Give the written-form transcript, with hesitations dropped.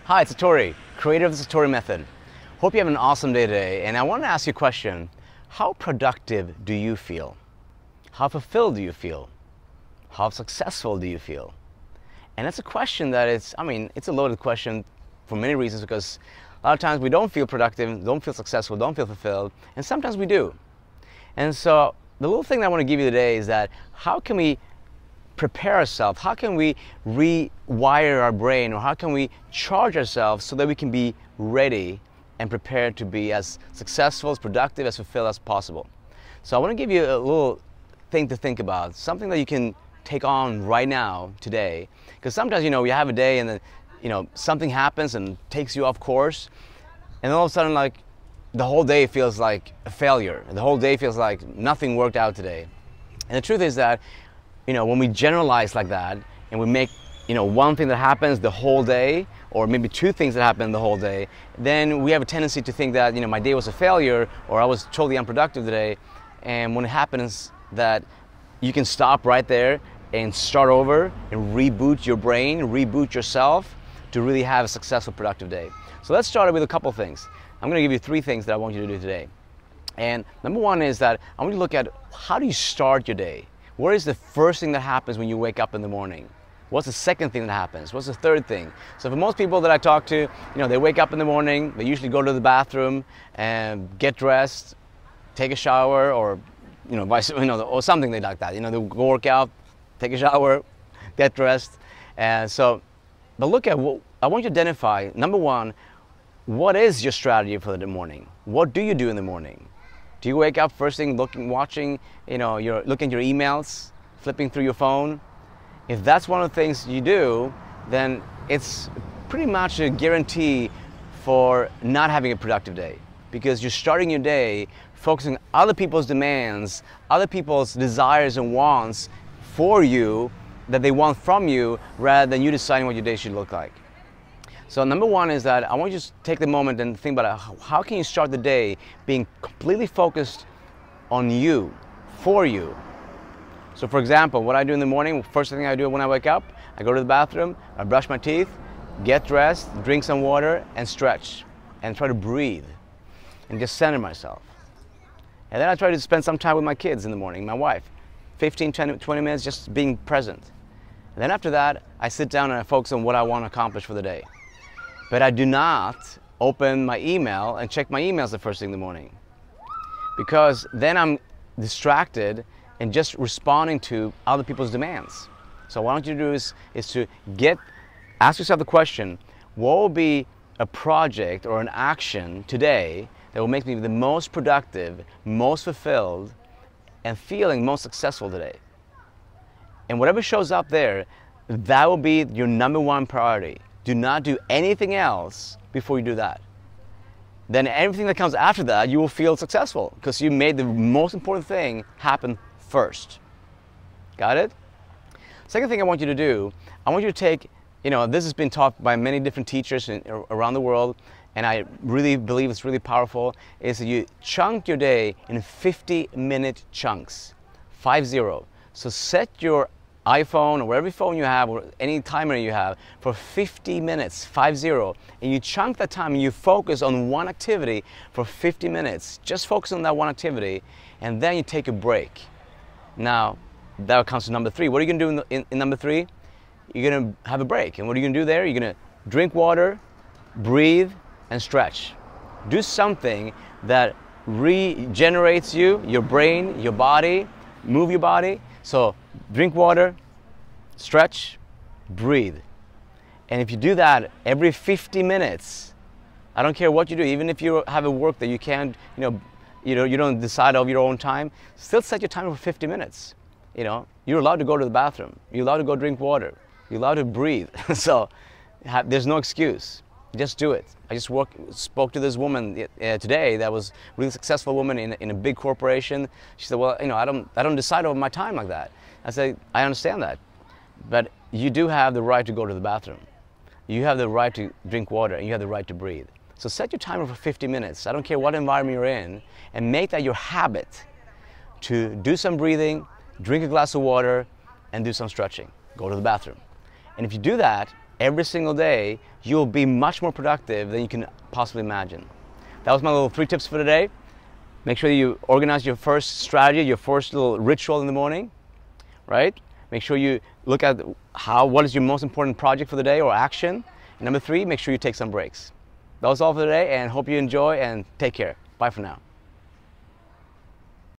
Hi, it's Satori, creator of the Satori Method. Hope you have an awesome day today, and I want to ask you a question. How productive do you feel? How fulfilled do you feel? How successful do you feel? And that's a question that it's a loaded question for many reasons, because a lot of times we don't feel productive, don't feel successful, don't feel fulfilled, and sometimes we do. And so the little thing that I want to give you today is that how can we prepare ourselves? How can we rewire our brain, or how can we charge ourselves so that we can be ready and prepared to be as successful, as productive, as fulfilled as possible? So I want to give you a little thing to think about, something that you can take on right now, today. Because sometimes, you have a day and then, something happens and takes you off course, and all of a sudden, like, the whole day feels like a failure. The whole day feels like nothing worked out today. And the truth is that, when we generalize like that and we make, one thing that happens the whole day, or maybe two things that happen the whole day, then we have a tendency to think that, my day was a failure, or I was totally unproductive today. And when it happens that you can stop right there and start over and reboot your brain, reboot yourself to really have a successful, productive day. So let's start with a couple things. I'm going to give you 3 things that I want you to do today. And number 1 is that I want you to look at, how do you start your day? What is the first thing that happens when you wake up in the morning? What's the second thing that happens? What's the third thing? So for most people that I talk to, they wake up in the morning, they usually go to the bathroom and get dressed, take a shower, or or something like that. They go work out, take a shower, get dressed. And so, but look at what I want you to identify. Number 1, what is your strategy for the morning? What do you do in the morning? Do you wake up first thing, watching, you're looking at your emails, flipping through your phone? If that's one of the things you do, then it's pretty much a guarantee for not having a productive day, because you're starting your day focusing on other people's demands, other people's desires and wants for you, that they want from you, rather than you deciding what your day should look like. So number 1 is that I want you to take the moment and think about how can you start the day being completely focused on you, for you. So for example, what I do in the morning, first thing I do when I wake up, I go to the bathroom, I brush my teeth, get dressed, drink some water, and stretch, and try to breathe, and just center myself. And then I try to spend some time with my kids in the morning, my wife, 15, 20 minutes just being present. And then after that, I sit down and I focus on what I want to accomplish for the day. But I do not open my email and check my emails the first thing in the morning, because then I'm distracted and just responding to other people's demands. So what I want you to do is to ask yourself the question, what will be a project or an action today that will make me the most productive, most fulfilled, and feeling most successful today? And whatever shows up there, that will be your number 1 priority. Do not do anything else before you do that. Then everything that comes after that, you will feel successful, because you made the most important thing happen first. Got it? Second thing I want you to do, I want you to take, this has been taught by many different teachers around the world, and I really believe it's really powerful, is that you chunk your day in 50-minute chunks, 50. So set your iPhone or whatever phone you have, or any timer you have, for 50 minutes, 50, and you chunk that time and you focus on one activity for 50 minutes. Just focus on that one activity, and then you take a break. Now, that comes to number 3. What are you going to do in number 3? You're going to have a break. And what are you going to do there? You're going to drink water, breathe, and stretch. Do something that regenerates you, your brain, your body, move your body. So drink water, stretch, breathe. And if you do that every 50 minutes, I don't care what you do, even if you have a work that you can't, you don't decide of your own time, still set your timer for 50 minutes. You're allowed to go to the bathroom. You're allowed to go drink water. You're allowed to breathe. So there's no excuse. Just do it. I just spoke to this woman today that was a really successful woman in a big corporation. She said, well, I don't decide over my time like that. I said, I understand that, but you do have the right to go to the bathroom. You have the right to drink water, and you have the right to breathe. So set your timer for 50 minutes. I don't care what environment you're in, and make that your habit to do some breathing, drink a glass of water, and do some stretching. Go to the bathroom. And if you do that, every single day, you'll be much more productive than you can possibly imagine. That was my little 3 tips for today. Make sure you organize your first strategy, your first little ritual in the morning, right? Make sure you look at what is your most important project for the day or action. And number 3, make sure you take some breaks. That was all for today, and hope you enjoy, and take care. Bye for now.